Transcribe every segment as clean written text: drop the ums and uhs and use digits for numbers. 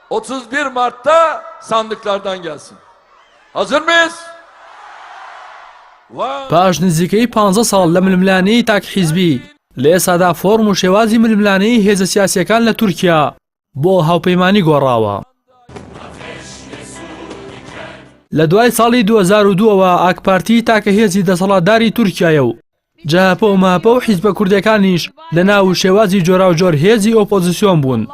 31 Mart'ta sandıklardan gelsin. Hazır mıyız? پاش نزیکەی 15 ساڵ لە ململانەی تاکحیزبی لە ئێسادا فۆرم و شێوازی ململانەی هێزە سیاسیەکان لە تورکیا بۆ هاوپەیمانی گۆڕاوە. لە دوای ساڵی 2002ەوە ئاکپارتی تاکە هێزی دەسەڵاتداری تورکیایە و جەهەپە و ماپە و حیزبە کوردەکانیش لە ناو شێوازی جۆراوجۆر هێزی ئۆپۆزیسیۆن بوون.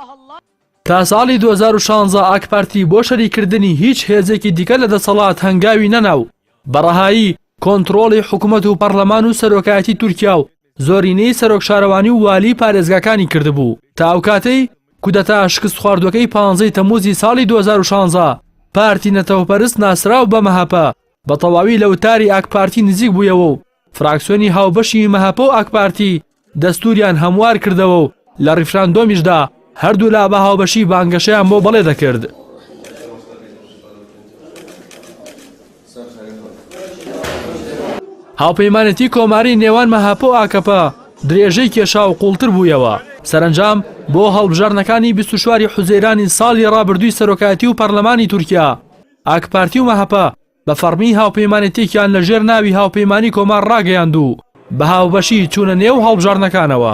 تا ساڵی 2016 ئاکپارتی بۆ شەریکردنی هیچ هێزێکی دیکە لە دەسەڵات هەنگاوی نەناو بەڕەهایی کۆنتڕۆڵی حکوومەت و پەرلەمان و سەرۆکایەتی تورکیا و زۆرینەی سەرۆک شارەوانی و والی پارێزگاکانی کردبوو. تا ئەو کاتەی کودەتا شکست خواردوەکەی 15 تەمووزی ساڵی 2016 پارتی نەتەوەپەرست ناسراو بە مەهەپە بە تەواوی لە وتاری ئاکپارتی نزیک بوویەوە و فراکسیۆنی هاوبەشی مەهەپە و ئاکپارتی دەستوریان هەموار کردەوە و لە ڕیفراندۆمیشدا هەردوو لا بە هاوبەشی بانگەشەیان بۆ بەڵێ دەکرد. هاوپەیمانەتی کۆماری نێوان مەهەپە و ئاکەپە درێژەی کێشا و قوڵتر بوویەوە. سەرنجام بۆ هەڵبژارنەکانی 24 حوزەیرانی ساڵی ڕابردووی سەرۆکایەتی و پەرلەمانی تورکیا ئاکپارتی و مەهەپە بە فەرمی هاوپەیمانەتێکیان لە ژێر ناوی هاوپەیمانی کۆمار ڕاگەیاند و بە هاوبەشی چوونە نێو هەڵبژارنەکانەوە.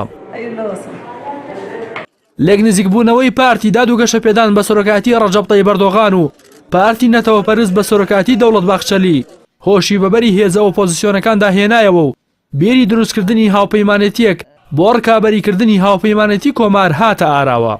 لێک نزیکبوونەوەی پارتی داد و گەشەپێدان بە سەرۆکایەتی ڕەجەب تەیب ئەردۆغان و پارتی نەتەوەپەرست بە سەرۆکایەتی دەوڵەت باخچەلی هۆشی بەبەری هێزە ئۆپۆزیسیۆنەکاندا هێنایەوە و بێری دروستکردنی هاوپەیمانەتیەک بۆ ڕکابەریکردنی هاوپەیمانەتی کۆمار هاتە ئاراوە.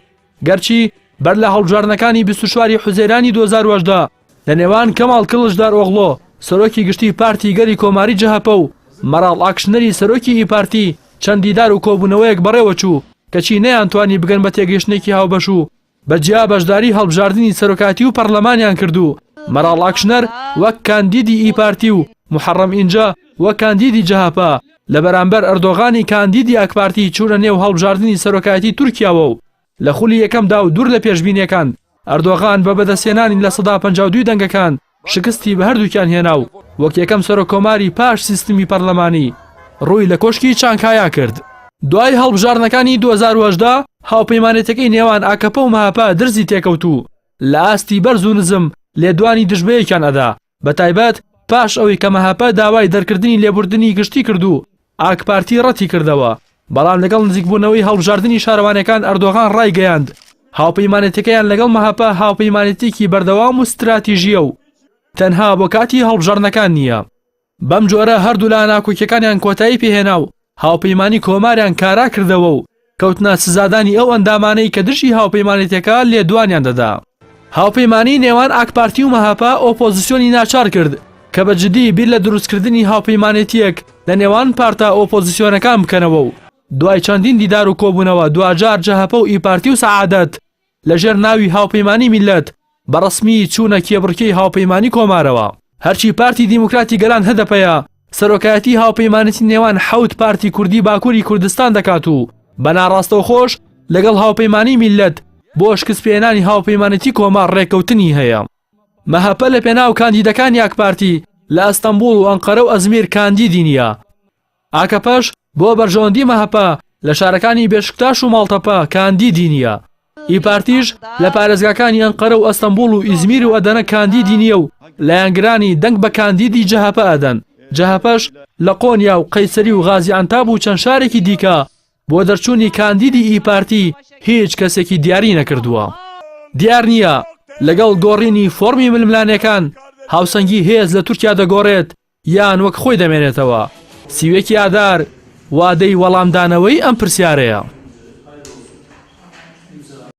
گەرچی بەر لە هەڵبژارنەکانی 24 حوزەیرانی 2018 لە نێوان کەماڵ کڵژدار ئۆغڵۆ سەرۆکی گشتی پارتی گەری کۆماری جەهەپە و مەراڵ ئاکشنەری سەرۆکی ئیپارتی چەندیدار و کۆبوونەوەیەک بەڕێوە چوو کەچی نەیانتوانی بگەن بە تێگەیشتێکی هاوبەش و بەجیا بەشداری هەڵبژاردننی سەرۆکاتی و پەرلەمانیان کردو. مەراڵ ئاکشنەر وەک کاندیدی ئیپارتی و محەڕەم ئینجا وەک کاندیدی جەهەپە لە بەرامبەر ئەردۆغانی کاندیدی ئاکپارتی چوونە نێو هەڵبژاردننی سەرۆکایەتی تورکیاوە و لە خولی یەکەمدا و دوور لە پێشبینیەکان ئەردۆغان بە بەدەستهێنانی لە 152 دەنگەکان شکستی بە هەردووکیان هێنا و وەک یەکەم سەرۆکۆماری پاش سیستمی پەرلەمانی ڕووی لە کۆشکی چانکایا کرد. دوای هەڵبژارنەکانی 2018 هاوپەیمانێتەکەی نێوان ئاکەپە و مەهەپە درزی تێکەوتوو لە ئاستی بەرز و نزم لێدوانی دژبەیەکیان ئەدا بە تایبەت پاش ئەوەی کە مەهەپە داوای دەرکردنی لێبوردنی گشتی کردو ئاکپارتی ڕەتی کردەوە. بەڵام لەگەڵ نزیکبوونەوەی هەڵبژاردننی شارەوانەکان ئەردۆغان ڕایگەیاند هاوپەیمانێتەکەیان لەگەڵ مەهەپە هاوپەیمانێتێکی بەردەوام و استراتیژیە و تەنها بۆ کاتی هەڵبژاردنەکان نییە. بەم جۆرە هەردوو لا ناکۆکیەکانیان کۆتایی پێهێنا و هاوپەیمانی کۆماریان کارا کردەوە و کەوتنە سزادانی ئەو ئەندامانەی کە دژی هاوپەیمانێتەکە لێدوانیان دەدا. هاوپەیمانی نێوان ئاکپارتی و مەهەپە ئۆپۆزیسیۆنی ناچار کرد کە بە جدی بیر لە دروستکردنی هاوپەیمانێتیەک لە نێوان پارتە ئۆپۆزیسیۆنەکان بکەنەوە و دوای چەندین دیدار و کۆبوونەوە دوجار جەهەپە و ئیپارتی و سەعادەت لەژێر ناوی هاوپەیمانی میلەت بەڕسمی چوونە کێبڕکەی هاوپەیمانی کۆمارەوە. هەرچی پارتی دیموکراتی گەلان هەدەپەیە سەرۆکایەتی هاوپەیمانەتی نێوان حەوت پارتی کوردی باکووری کوردستان دەکات و بە ناڕاستەوە خۆش لەگەڵ هاوپەیمانی میلەت بۆ شکستپێنانی هاوپەیمانەتی کۆمار ڕێکەوتنی هەیە. مەهەپە لە پێناو کاندیدەکانی ئاکپارتی لە ئەستەمبوڵ و ئەنقەرە و ئەزمیر کاندیدی نییە. ئاکەپەش بۆ بەرژەوەندی مەهەپە لە شارەکانی بێشکتاش و ماڵتەپە کاندیدی نییە. ئیپارتیش لە پارێزگاکانی ئەنقەرە و ئەستەمبوڵ و ئیزمیر و ئەدەنە کاندیدی نییە و لایەنگرانی دەنگ بە کاندیدی جەهەپە ئەدەن. جەهەپەش لە قۆنیا و قەیسەری و غازیئانتاب و چەند شارێکی دیکە بۆ دەرچوونی کاندیدی ئیپارتی هیچ کەسێکی دیاری نەکردووە. دیار نییە لەگەڵ گۆڕینی فۆرمی ململانەکان هاوسەنگی هێز لە تورکیا دەگۆڕێت یان وەک خۆی دەمێنێتەوە. سیوێکی ئادار وادەی وەڵامدانەوەی ئەم پرسیارەیە.